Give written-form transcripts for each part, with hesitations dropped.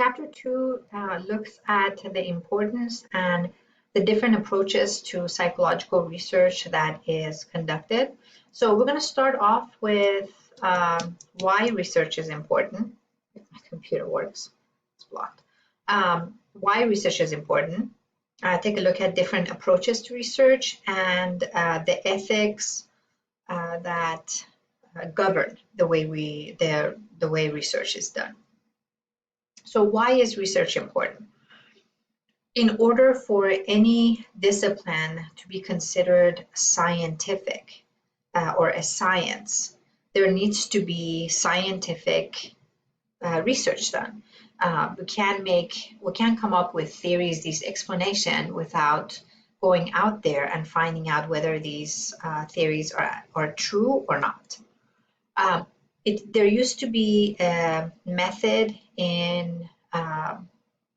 Chapter 2 looks at the importance and the different approaches to psychological research that is conducted. So we're going to start off with why research is important. If my computer works, it's blocked. Why research is important. Take a look at different approaches to research and the ethics that govern the way research is done. So why is research important? In order for any discipline to be considered scientific or a science, there needs to be scientific research done. We can't come up with theories, these explanations without going out there and finding out whether these theories are true or not. There used to be a method in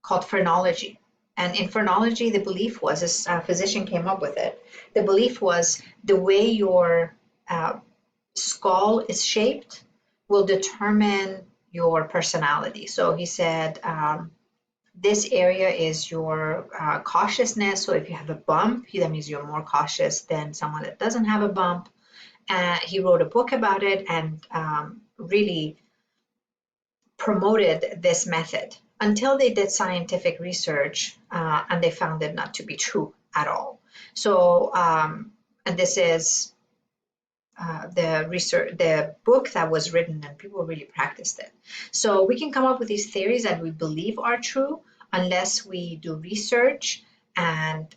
called phrenology. And in phrenology, the belief was, this physician came up with it, the belief was the way your skull is shaped will determine your personality. So he said, this area is your cautiousness. So if you have a bump, that means you're more cautious than someone that doesn't have a bump. He wrote a book about it and really promoted this method until they did scientific research and they found it not to be true at all. So, and this is the book that was written, and people really practiced it. So we can come up with these theories that we believe are true unless we do research and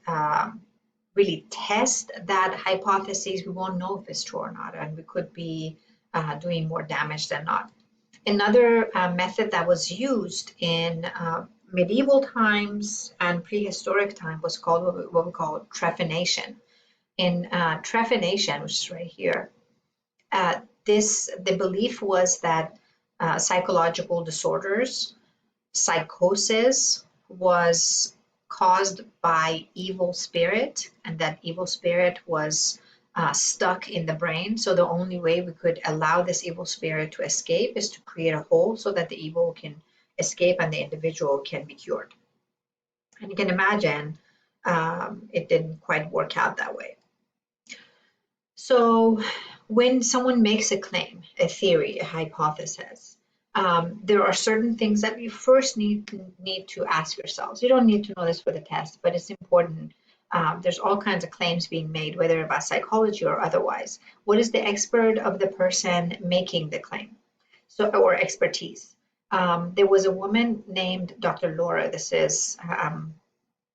really test that hypothesis. We won't know if it's true or not, and we could be doing more damage than not. Another method that was used in medieval times and prehistoric time was called what we call trephination. In trephination, which is right here, the belief was that psychological disorders, psychosis, was caused by evil spirit, and that evil spirit was stuck in the brain. So the only way we could allow this evil spirit to escape is to create a hole so that the evil can escape and the individual can be cured. And you can imagine it didn't quite work out that way. So when someone makes a claim, a theory, a hypothesis, there are certain things that you first need to ask yourselves. You don't need to know this for the test, but it's important. There's all kinds of claims being made, whether about psychology or otherwise. What is the expert of the person making the claim? So, or expertise. There was a woman named Dr. Laura. This is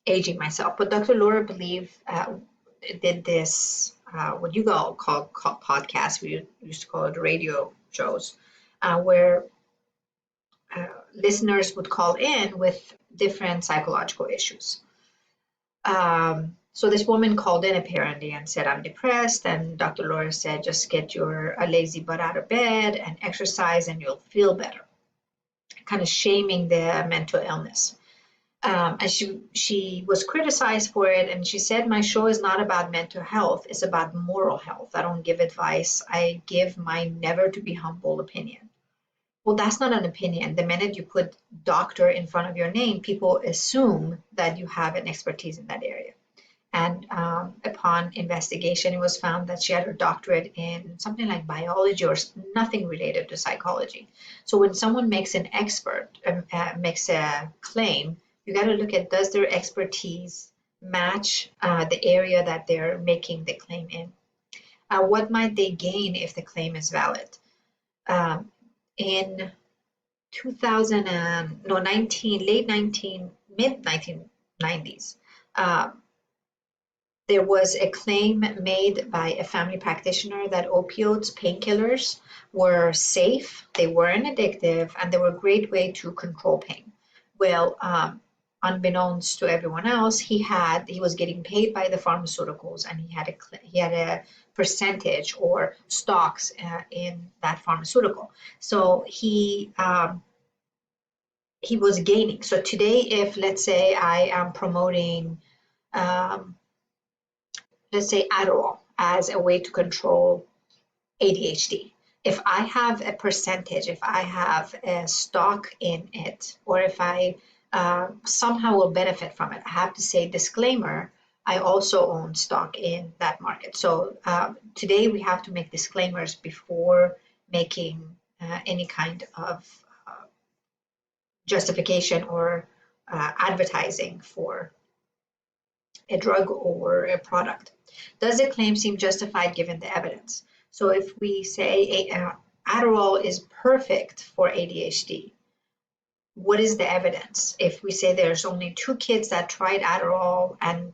aging myself, but Dr. Laura did this what you call podcasts. We used to call it radio shows, where listeners would call in with different psychological issues. So this woman called in apparently and said, I'm depressed. And Dr. Laura said, just get your lazy butt out of bed and exercise and you'll feel better. Kind of shaming the mental illness. And she was criticized for it. And she said, my show is not about mental health. It's about moral health. I don't give advice. I give my never to be humble opinion. Well, that's not an opinion. The minute you put doctor in front of your name, people assume that you have an expertise in that area. And upon investigation, it was found that she had her doctorate in something like biology or nothing related to psychology. So when someone makes an makes a claim, you got to look at, does their expertise match the area that they're making the claim in? What might they gain if the claim is valid? In mid 1990s, there was a claim made by a family practitioner that opioids, painkillers, were safe, they weren't addictive, and they were a great way to control pain. Well, unbeknownst to everyone else, he was getting paid by the pharmaceuticals, and he had a percentage or stocks in that pharmaceutical. So he was gaining. So today, if let's say I am promoting, let's say Adderall as a way to control ADHD, if I have a percentage, if I have a stock in it, or if I somehow will benefit from it, I have to say, disclaimer, I also own stock in that market. So today we have to make disclaimers before making any kind of justification or advertising for a drug or a product. Does the claim seem justified given the evidence? So if we say Adderall is perfect for ADHD, what is the evidence? If we say there's only 2 kids that tried Adderall and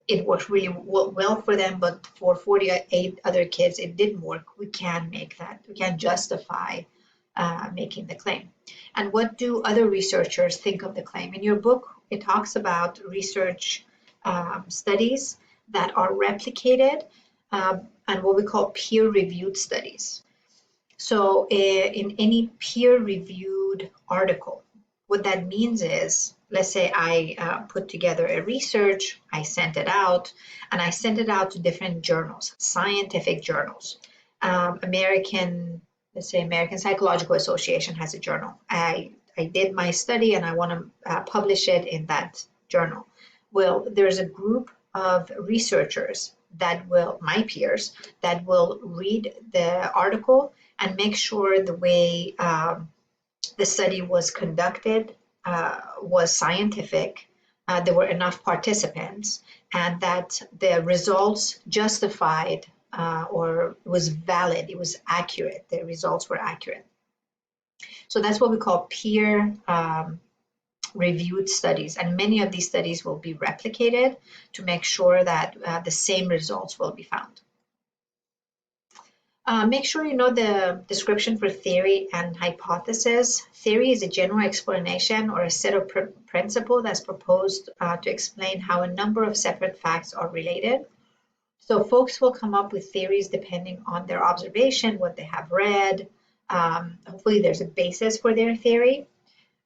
it worked really well for them, but for 48 other kids it didn't work, we can make that, we can justify making the claim. And what do other researchers think of the claim? In your book, it talks about research studies that are replicated and what we call peer-reviewed studies. So in any peer-reviewed article, what that means is, let's say I put together a research, I sent it out, and I sent it out to different journals, scientific journals. Let's say American Psychological Association has a journal. I did my study and I want to publish it in that journal. Well, there's a group of researchers that will, my peers, that will read the article and make sure the way the study was conducted was scientific, there were enough participants, and that the results justified or was valid, it was accurate, the results were accurate. So that's what we call peer reviewed studies, and many of these studies will be replicated to make sure that the same results will be found. Make sure you know the description for theory and hypothesis. Theory is a general explanation or a set of principles that's proposed to explain how a number of separate facts are related. So folks will come up with theories depending on their observation, what they have read. Hopefully there's a basis for their theory.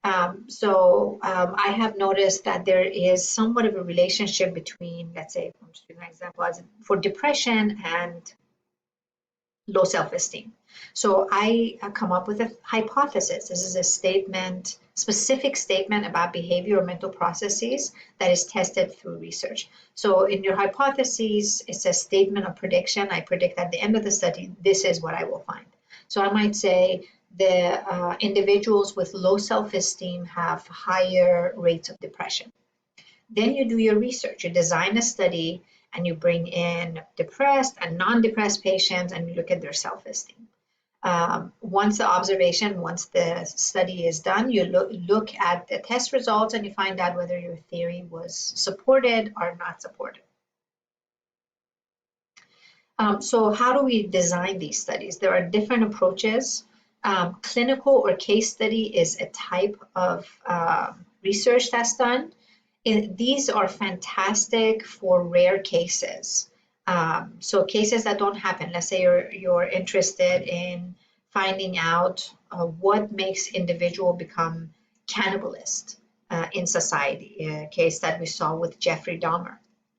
I have noticed that there is somewhat of a relationship between, let's say, I'm just giving an example, as for depression and low self-esteem. So I come up with a hypothesis. This is a statement, specific statement about behavior or mental processes that is tested through research. So in your hypotheses, it's a statement of prediction. I predict at the end of the study, this is what I will find. So I might say the individuals with low self-esteem have higher rates of depression. Then you do your research, you design a study, and you bring in depressed and non-depressed patients and you look at their self-esteem. Once the study is done, you look at the test results and you find out whether your theory was supported or not supported. So how do we design these studies? There are different approaches. Clinical or case study is a type of research that's done. These are fantastic for rare cases. So cases that don't happen. Let's say you're interested in finding out what makes individual become cannibalist in society, a case that we saw with Jeffrey Dahmer.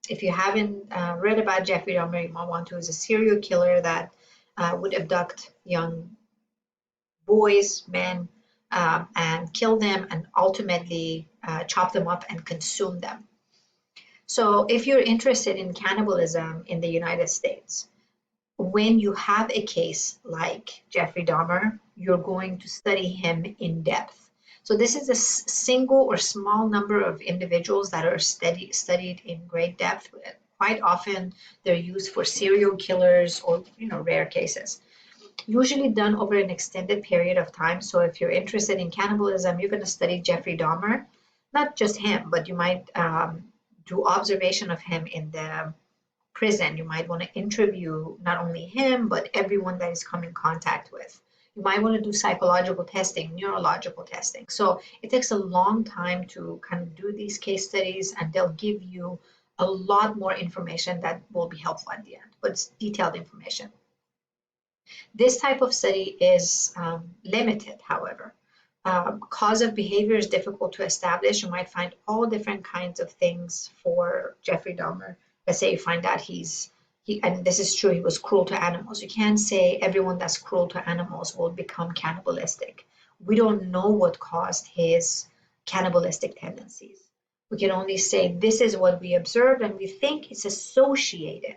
If you haven't read about Jeffrey Dahmer, you might want to. He's a serial killer that would abduct young boys, men, and kill them and ultimately chop them up and consume them. So if you're interested in cannibalism in the United States, when you have a case like Jeffrey Dahmer, you're going to study him in depth. So this is a single or small number of individuals that are studied in great depth. Quite often they're used for serial killers or rare cases. Usually done over an extended period of time. So if you're interested in cannibalism, you're going to study Jeffrey Dahmer, not just him, but you might do observation of him in the prison. You might want to interview not only him, but everyone that he's come in contact with. You might want to do psychological testing, neurological testing. So it takes a long time to kind of do these case studies, and they'll give you a lot more information that will be helpful at the end, but it's detailed information. This type of study is limited, however. Cause of behavior is difficult to establish. You might find all different kinds of things for Jeffrey Dahmer. Let's say you find out he's and this is true, he was cruel to animals. You can't say everyone that's cruel to animals will become cannibalistic. We don't know what caused his cannibalistic tendencies. We can only say this is what we observed, and we think it's associated.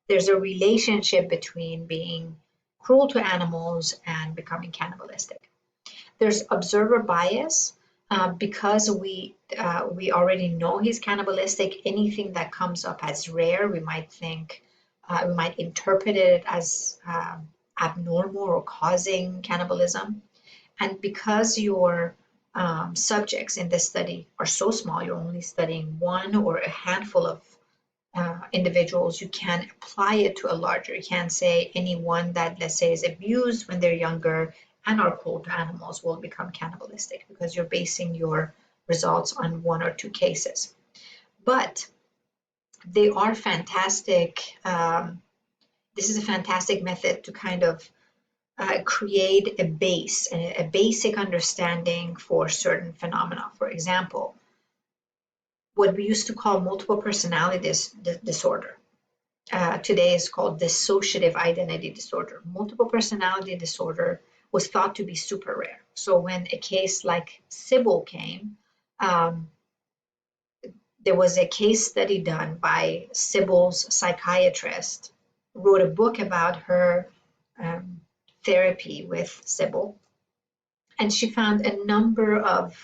There's a relationship between being cruel to animals and becoming cannibalistic. There's observer bias. Because we already know he's cannibalistic, anything that comes up as rare, we might think, we might interpret it as abnormal or causing cannibalism. And because your subjects in this study are so small, you're only studying one or a handful of individuals, you can apply it to a larger. You can't say anyone that, let's say, is abused when they're younger and are cruel to animals will become cannibalistic, because you're basing your results on one or two cases. But they are fantastic. This is a fantastic method to kind of create a base, a basic understanding for certain phenomena. For example, what we used to call multiple personality disorder. Today is called dissociative identity disorder. Multiple personality disorder was thought to be super rare. So when a case like Sybil came, there was a case study done by Sybil's psychiatrist, wrote a book about her therapy with Sybil, and she found a number of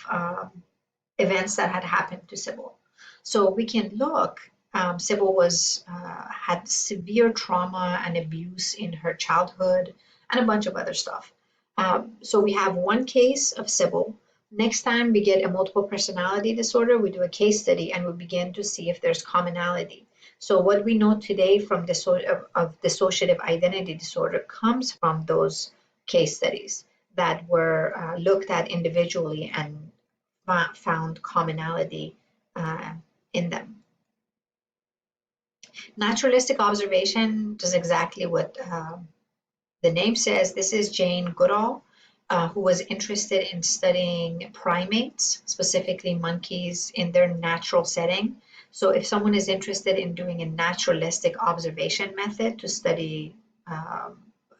events that had happened to Sybil. So we can look. Sybil had severe trauma and abuse in her childhood and a bunch of other stuff. So we have one case of Sybil. Next time we get a multiple personality disorder, we do a case study and we begin to see if there's commonality. So what we know today from dissociative identity disorder comes from those case studies that were looked at individually and found commonality in them. Naturalistic observation does exactly what the name says. This is Jane Goodall, who was interested in studying primates, specifically monkeys, in their natural setting. So if someone is interested in doing a naturalistic observation method to study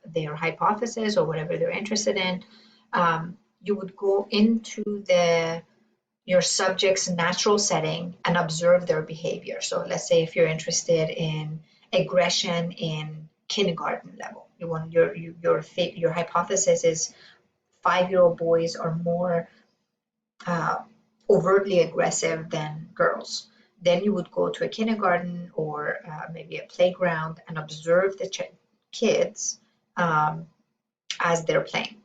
their hypothesis or whatever they're interested in, you would go into your subject's natural setting and observe their behavior. So let's say if you're interested in aggression in kindergarten level, you want your hypothesis is 5-year-old boys are more overtly aggressive than girls. Then you would go to a kindergarten or maybe a playground and observe the kids as they're playing.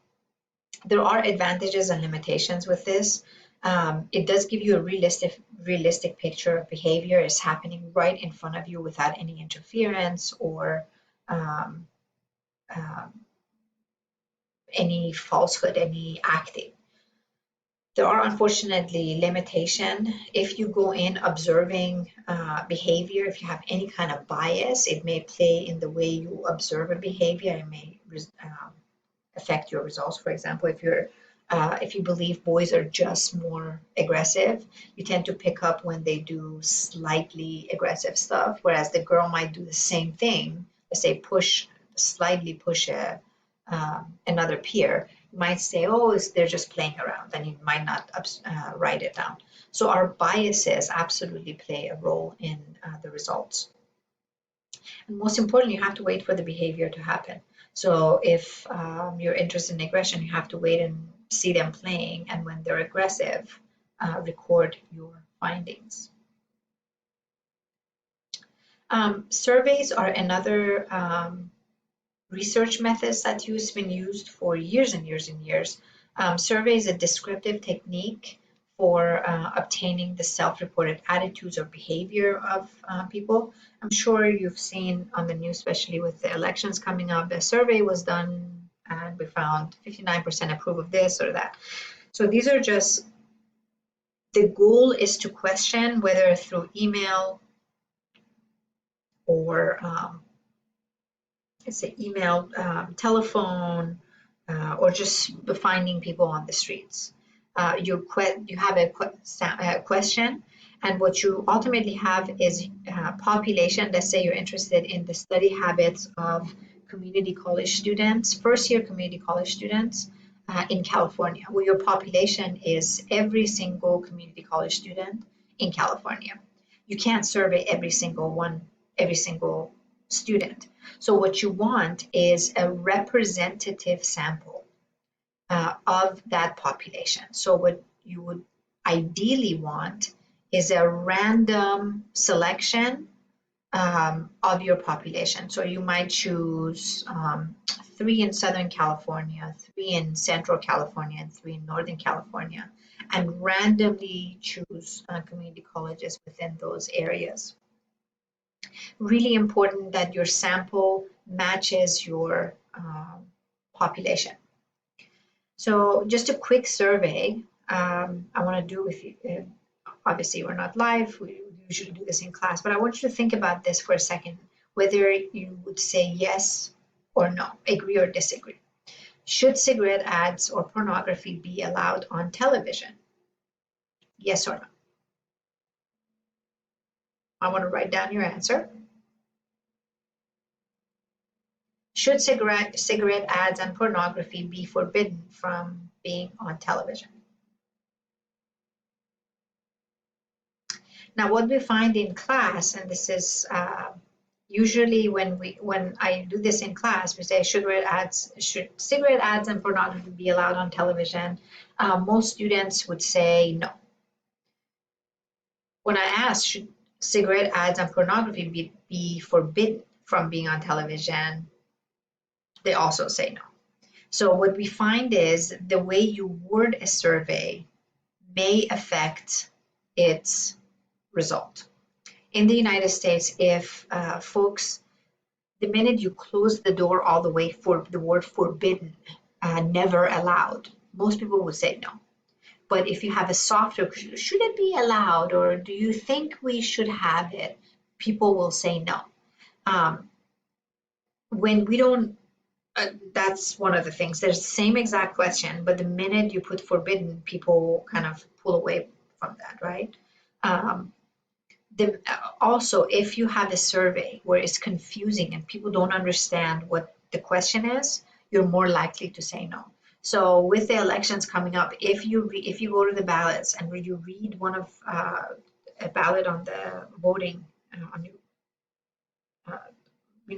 There are advantages and limitations with this. It does give you a realistic picture of behavior is happening right in front of you without any interference or any falsehood, any acting. There are unfortunately limitations. If you go in observing behavior, if you have any kind of bias, it may play in the way you observe a behavior. It may affect your results. For example, if you believe boys are just more aggressive, you tend to pick up when they do slightly aggressive stuff, whereas the girl might do the same thing. Let's say slightly push another peer. You might say, oh, they're just playing around, and you might not write it down. So our biases absolutely play a role in the results. And most importantly, you have to wait for the behavior to happen. So if you're interested in aggression, you have to wait and see them playing, and when they're aggressive, record your findings. Surveys are another research methods that have been used for years and years and years. Survey is a descriptive technique for obtaining the self-reported attitudes or behavior of people. I'm sure you've seen on the news, especially with the elections coming up, a survey was done and we found 59% approve of this or that. So these are just, the goal is to question whether through email or telephone, or just finding people on the streets. You have a question, And what you ultimately have is population. Let's say you're interested in the study habits of community college students, first-year community college students in California, where your population is every single community college student in California. You can't survey every single student. So what you want is a representative sample of that population. So what you would ideally want is a random selection of your population. So you might choose 3 in Southern California, 3 in Central California, and 3 in Northern California, and randomly choose community colleges within those areas. Really important that your sample matches your population. So just a quick survey I want to do with you. Obviously, we're not live. We usually do this in class, but I want you to think about this for a second, whether you would say yes or no, agree or disagree. Should cigarette ads or pornography be allowed on television? Yes or no? I want to write down your answer. Should cigarette ads and pornography be forbidden from being on television? Now, what we find in class, and this is usually when I do this in class, we say should cigarette ads and pornography be allowed on television? Most students would say no. When I ask should cigarette ads and pornography be forbidden from being on television, they also say no. So what we find is the way you word a survey may affect its result. In the United States, if folks, the minute you close the door all the way for the word forbidden, never allowed, most people would say no. But if you have a softer, should it be allowed, or do you think we should have it? People will say no. When we don't, that's one of the things. There's the same exact question, but the minute you put forbidden, people kind of pull away from that, right? Also, if you have a survey where it's confusing and people don't understand what the question is, you're more likely to say no. So with the elections coming up, if you go to the ballots and you read one of a ballot on the voting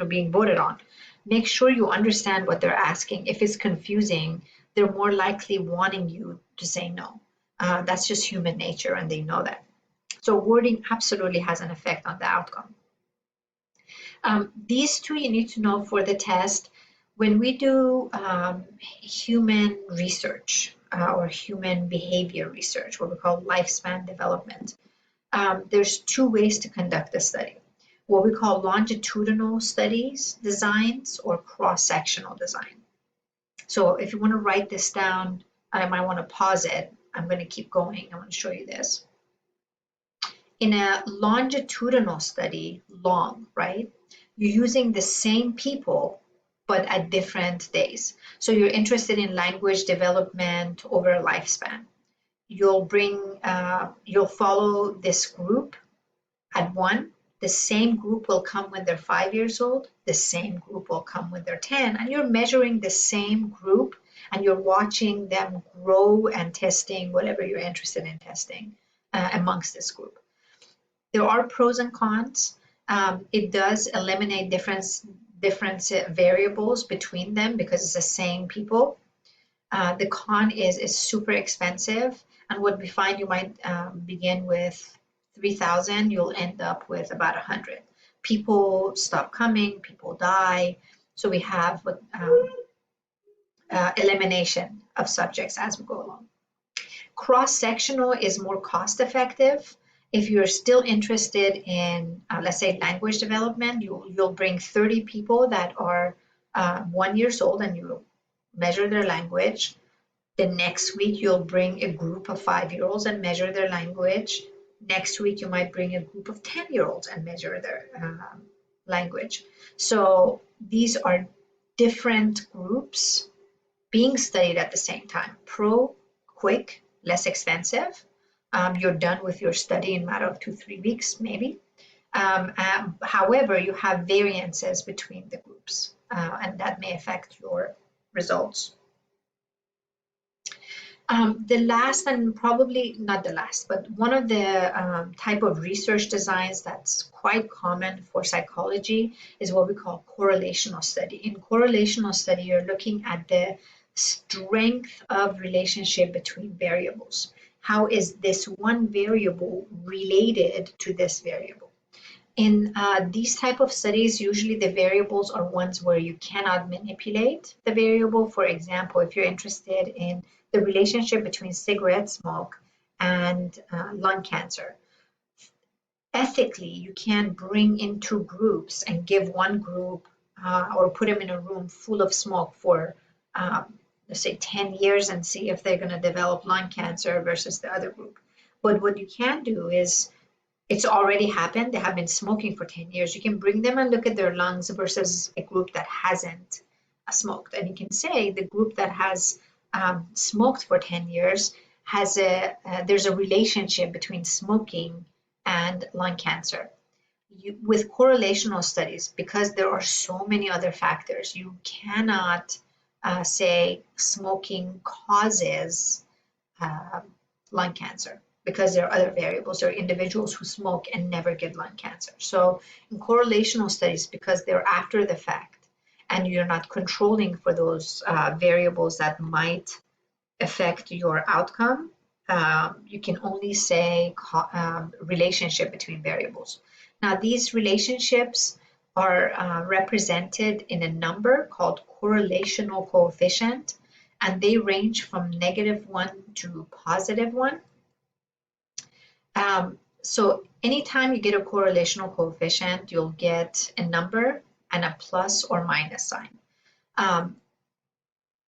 being voted on, make sure you understand what they're asking. If it's confusing, they're more likely wanting you to say no. That's just human nature, and they know that. So wording absolutely has an effect on the outcome. These two you need to know for the test. When we do human research or human behavior research, what we call lifespan development, there's 2 ways to conduct a study. What we call longitudinal studies designs or cross-sectional design. So if you want to write this down, I might want to pause it. I'm going to keep going. I want to show you this. In a longitudinal study, long, right? You're using the same people, but at different days. So you're interested in language development over a lifespan. You'll follow this group at 1. The same group will come when they're 5 years old. The same group will come when they're 10. And you're measuring the same group and you're watching them grow and testing whatever you're interested in testing amongst this group. There are pros and cons. It does eliminate different variables between them because it's the same people. The con is it's super expensive. And what we find, you might begin with 3,000, you'll end up with about 100. People stop coming, people die. So we have elimination of subjects as we go along. Cross-sectional is more cost-effective. If you're still interested in, let's say, language development, you'll bring 30 people that are 1 year old and you'll measure their language. The next week, you'll bring a group of 5-year-olds and measure their language. Next week, you might bring a group of 10-year-olds and measure their language. So these are different groups being studied at the same time. Pro, quick, less expensive. you're done with your study in a matter of 2-3 weeks, maybe. However, you have variances between the groups, and that may affect your results. The last, and probably not the last, but one of the type of research designs that's quite common for psychology is what we call correlational study. In correlational study, you're looking at the strength of relationship between variables. How is this one variable related to this variable? In these type of studies, usually the variables are ones where you cannot manipulate the variable. For example, if you're interested in the relationship between cigarette smoke and lung cancer, ethically, you can't bring in two groups and give one group or put them in a room full of smoke for, let's say, 10 years and see if they're going to develop lung cancer versus the other group. But what you can do is, it's already happened. They have been smoking for 10 years. You can bring them and look at their lungs versus a group that hasn't smoked. And you can say the group that has smoked for 10 years has there's a relationship between smoking and lung cancer. With correlational studies, because there are so many other factors, you cannot say smoking causes lung cancer, because there are other variables. There are individuals who smoke and never get lung cancer. So in correlational studies, because they're after the fact and you're not controlling for those variables that might affect your outcome, you can only say relationship between variables. Now, these relationships are represented in a number called correlational coefficient, and they range from -1 to +1. So anytime you get a correlational coefficient, you'll get a number and a plus or minus sign.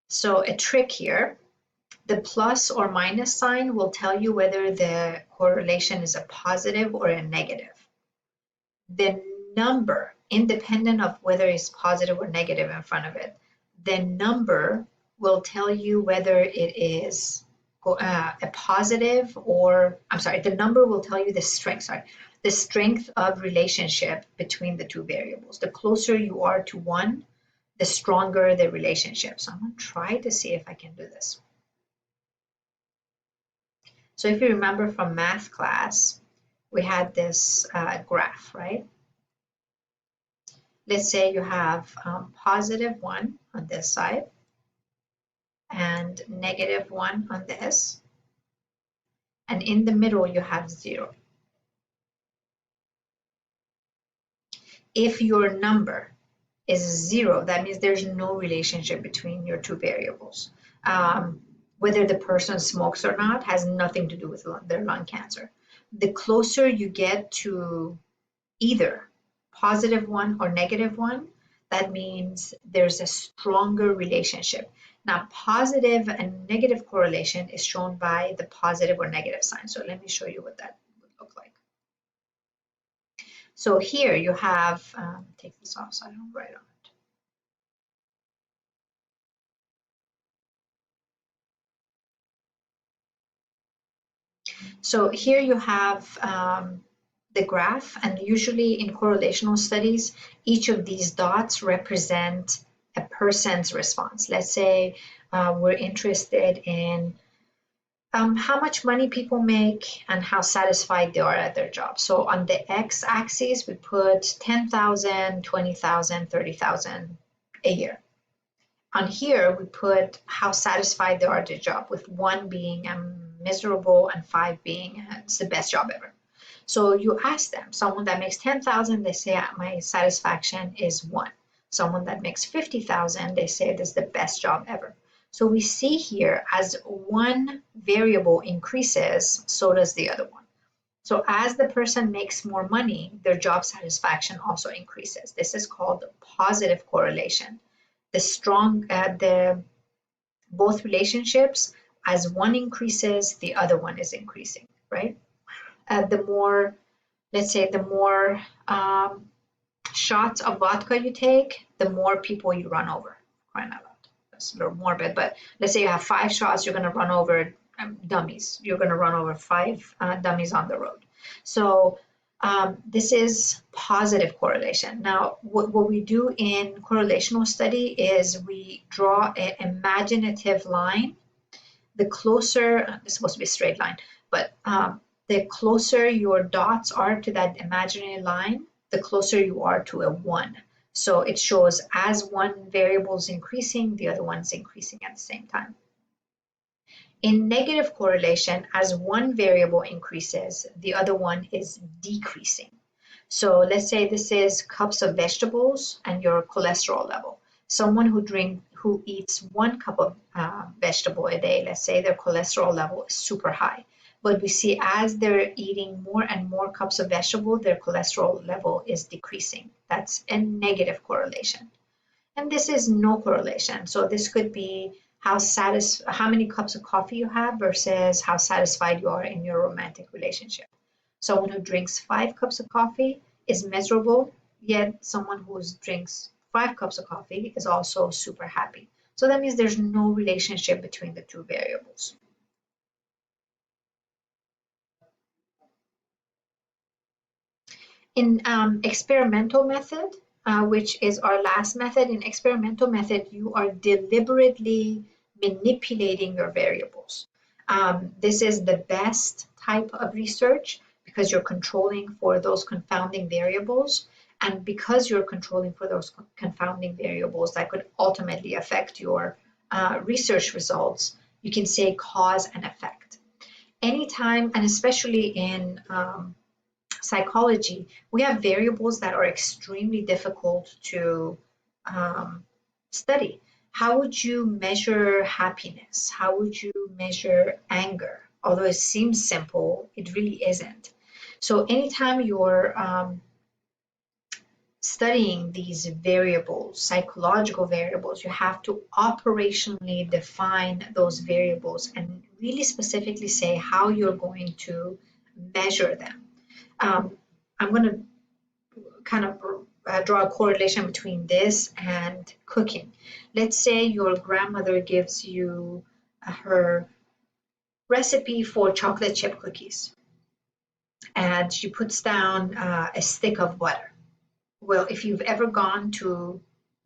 So a trick here, the plus or minus sign will tell you whether the correlation is a positive or a negative. The number, independent of whether it's positive or negative in front of it, the number will tell you whether it is a positive or, I'm sorry, the number will tell you the strength of relationship between the two variables. The closer you are to one, the stronger the relationship. So I'm going to try to see if I can do this. So if you remember from math class, we had this graph, right? Let's say you have +1 on this side and -1 on this, and in the middle you have 0. If your number is 0, that means there's no relationship between your two variables. Whether the person smokes or not has nothing to do with their lung cancer. The closer you get to either +1 or -1, that means there's a stronger relationship. Now, positive and negative correlation is shown by the positive or negative sign. So let me show you what that would look like. So here you have, take this off so I don't write on it. So here you have the graph, and usually in correlational studies, each of these dots represent a person's response. Let's say we're interested in how much money people make and how satisfied they are at their job. So on the x-axis, we put 10,000, 20,000, 30,000 a year. On here, we put how satisfied they are at their job, with 1 being miserable and 5 being it's the best job ever. So you ask them, someone that makes 10,000, they say my satisfaction is 1. Someone that makes 50,000, they say this is the best job ever. So we see here, as one variable increases, so does the other one. So as the person makes more money, their job satisfaction also increases. This is called positive correlation. Both relationships, as one increases, the other one is increasing, right? The more shots of vodka you take, the more people you run over. Crying out loud. That's a little morbid, but let's say you have 5 shots, you're going to run over dummies. You're going to run over 5 dummies on the road. So this is positive correlation. Now, what we do in correlational study is we draw an imaginative line. The closer, it's supposed to be a straight line, but the closer your dots are to that imaginary line, the closer you are to a 1. So it shows as one variable is increasing, the other one's increasing at the same time. In negative correlation, as one variable increases, the other one is decreasing. So let's say this is cups of vegetables and your cholesterol level. Someone who eats 1 cup of vegetable a day, let's say their cholesterol level is super high. But we see as they're eating more and more cups of vegetable, their cholesterol level is decreasing. That's a negative correlation. And this is no correlation. So this could be how many cups of coffee you have versus how satisfied you are in your romantic relationship. Someone who drinks 5 cups of coffee is miserable, yet someone who drinks 5 cups of coffee is also super happy. So that means there's no relationship between the 2 variables. In experimental method, which is our last method, in experimental method, you are deliberately manipulating your variables. This is the best type of research because you're controlling for those confounding variables. And because you're controlling for those confounding variables that could ultimately affect your research results, you can say cause and effect. Anytime, and especially in psychology, we have variables that are extremely difficult to study. How would you measure happiness? How would you measure anger? Although it seems simple, it really isn't. So anytime you're studying these variables, psychological variables, you have to operationally define those variables and really specifically say how you're going to measure them. I'm going to kind of draw a correlation between this and cooking. Let's say your grandmother gives you her recipe for chocolate chip cookies, and she puts down a stick of butter. Well, if you've ever gone to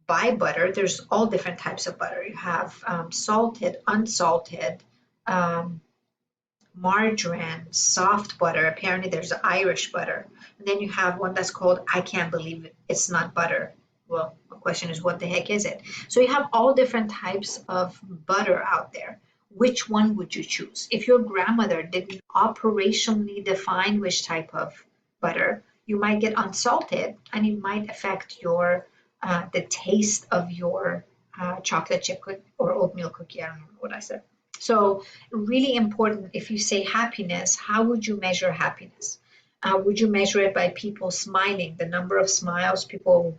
buy butter, there's all different types of butter. You have salted, unsalted, margarine, soft butter. Apparently there's Irish butter. And then you have one that's called, I can't believe it's not butter. Well, the question is, what the heck is it? So you have all different types of butter out there. Which one would you choose? If your grandmother didn't operationally define which type of butter, you might get unsalted, and it might affect your the taste of your chocolate chip cookie or oatmeal cookie. I don't remember what I said. So really important, if you say happiness, how would you measure happiness? Would you measure it by people smiling, the number of smiles people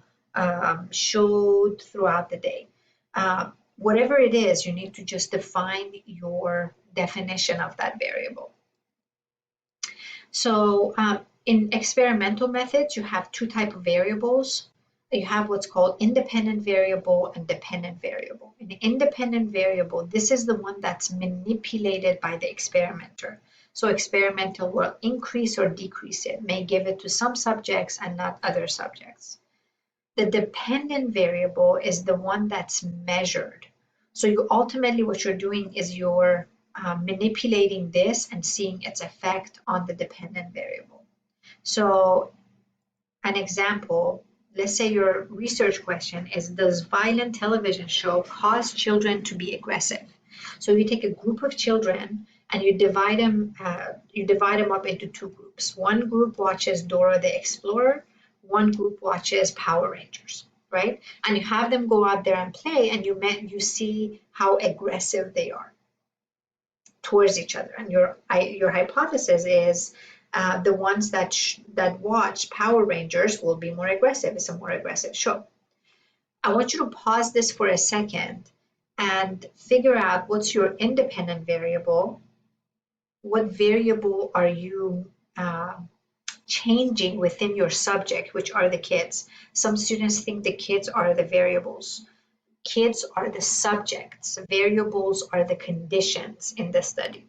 showed throughout the day? Whatever it is, you need to just define your definition of that variable. So in experimental methods, you have 2 types of variables. You have what's called independent variable and dependent variable. An independent variable, this is the one that's manipulated by the experimenter. So experimental will increase or decrease it, may give it to some subjects and not other subjects. The dependent variable is the one that's measured. So you ultimately, what you're doing is you're manipulating this and seeing its effect on the dependent variable. So an example, let's say your research question is, does violent television show cause children to be aggressive? So you take a group of children and you divide them up into 2 groups. One group watches Dora the Explorer, one group watches Power Rangers, right? And you have them go out there and play, and you see how aggressive they are towards each other. And your hypothesis is the ones that watch Power Rangers will be more aggressive. It's a more aggressive show. I want you to pause this for a second and figure out what's your independent variable. What variable are you changing within your subject, which are the kids? Some students think the kids are the variables. Kids are the subjects. Variables are the conditions in the study.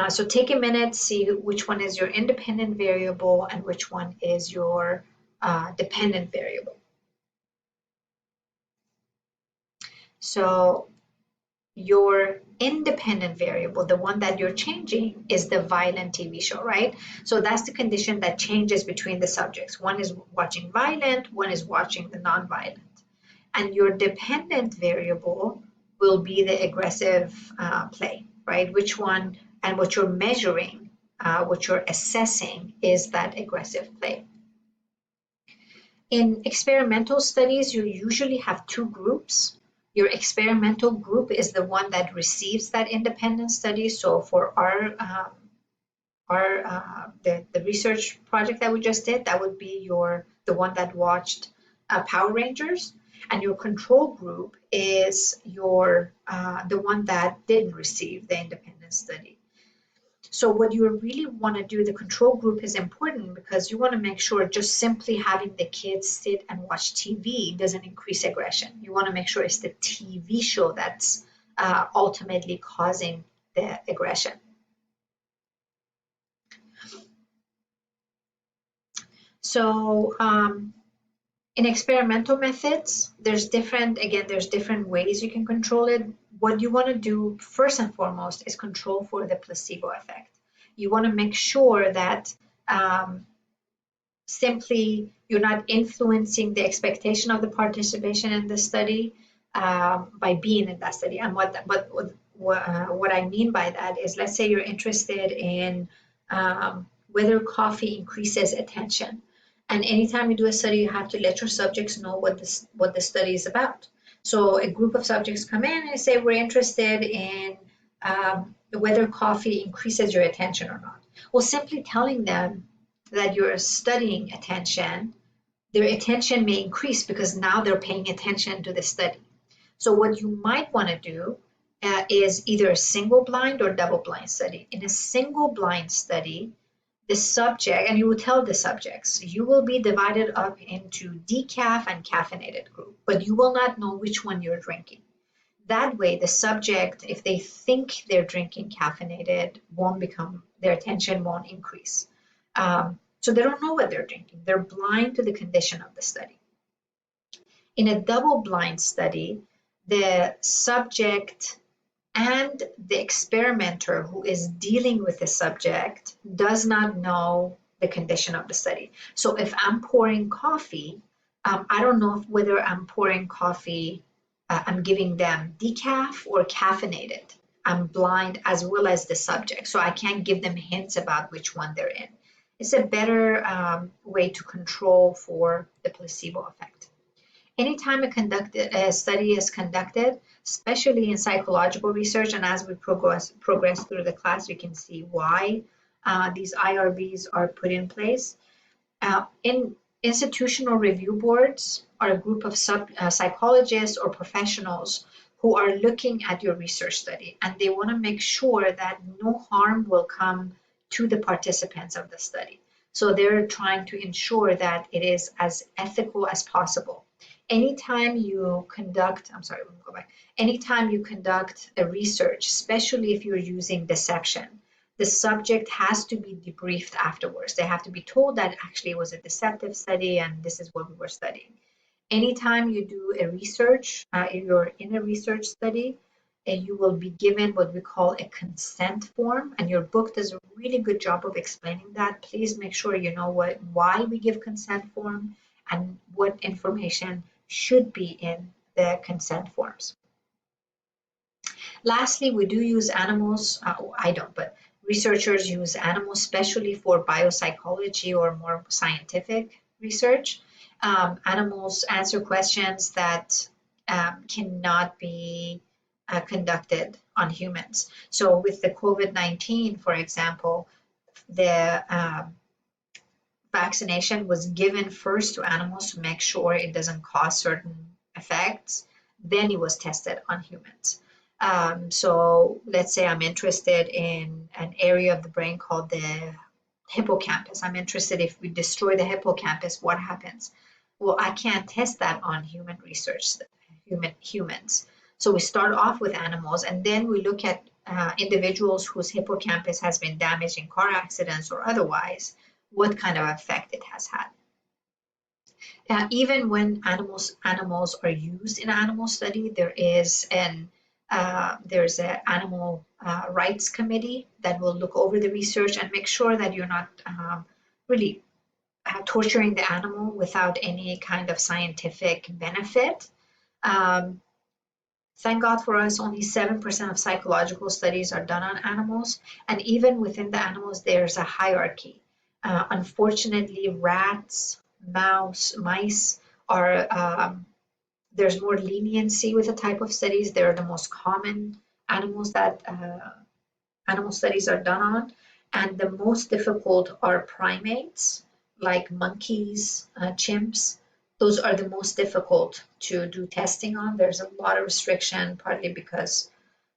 So take a minute, see which one is your independent variable and which one is your dependent variable. So your independent variable, the one that you're changing, is the violent TV show, right? So that's the condition that changes between the subjects. One is watching violent, one is watching the non-violent. And your dependent variable will be the aggressive play, right? Which one, and what you're measuring, what you're assessing is that aggressive play. In experimental studies, you usually have two groups. Your experimental group is the one that receives that independent study. So for the research project that we just did, that would be the one that watched Power Rangers, and your control group is the one that didn't receive the independent study. So what you really want to do, the control group is important because you want to make sure just simply having the kids sit and watch TV doesn't increase aggression. You want to make sure it's the TV show that's ultimately causing the aggression. So in experimental methods, there's different ways you can control it. What you want to do first and foremost is control for the placebo effect. You want to make sure that simply you're not influencing the expectation of the participation in the study by being in that study. And what I mean by that is, let's say you're interested in whether coffee increases attention. And anytime you do a study, you have to let your subjects know what the study is about. So a group of subjects come in and say, we're interested in whether coffee increases your attention or not. Well, simply telling them that you're studying attention, their attention may increase because now they're paying attention to the study. So what you might want to do is either a single blind or double blind study. In a single blind study, the subject, and you will tell the subjects, you will be divided up into decaf and caffeinated group, but you will not know which one you're drinking. That way, the subject, if they think they're drinking caffeinated, their attention won't increase. So they don't know what they're drinking. They're blind to the condition of the study. In a double blind study, the subject and the experimenter who is dealing with the subject does not know the condition of the study. So if I'm pouring coffee, I don't know whether I'm pouring coffee, I'm giving them decaf or caffeinated. I'm blind as well as the subject, so I can't give them hints about which one they're in. It's a better way to control for the placebo effect. Anytime a study is conducted, especially in psychological research, and as we progress through the class, we can see why these IRBs are put in place. In institutional review boards are a group of psychologists or professionals who are looking at your research study, and they want to make sure that no harm will come to the participants of the study. So they're trying to ensure that it is as ethical as possible. Anytime you conduct a research, especially if you're using deception, the subject has to be debriefed afterwards. They have to be told that actually it was a deceptive study and this is what we were studying. Anytime you do a research, if you're in a research study, you will be given what we call a consent form, and your book does a really good job of explaining that. Please make sure you know why we give consent form and what information should be in the consent forms. Lastly, we do use animals. I don't, but researchers use animals, especially for biopsychology or more scientific research. Animals answer questions that cannot be conducted on humans. So with the COVID-19, for example, the vaccination was given first to animals to make sure it doesn't cause certain effects. Then it was tested on humans. So let's say I'm interested in an area of the brain called the hippocampus. I'm interested if we destroy the hippocampus, what happens? Well, I can't test that on humans. So we start off with animals, and then we look at individuals whose hippocampus has been damaged in car accidents or otherwise, what kind of effect it has had. Even when animals are used in animal study, there's an animal rights committee that will look over the research and make sure that you're not really torturing the animal without any kind of scientific benefit. Thank God for us, only 7% of psychological studies are done on animals, and even within the animals, there's a hierarchy. Unfortunately, rats, mice are, there's more leniency with the type of studies. They're the most common animals that animal studies are done on, and the most difficult are primates, like monkeys, chimps. Those are the most difficult to do testing on. There's a lot of restriction, partly because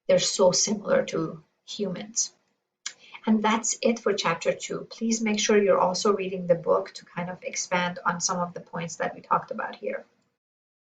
they're so similar to humans. And that's it for chapter 2. Please make sure you're also reading the book to kind of expand on some of the points that we talked about here.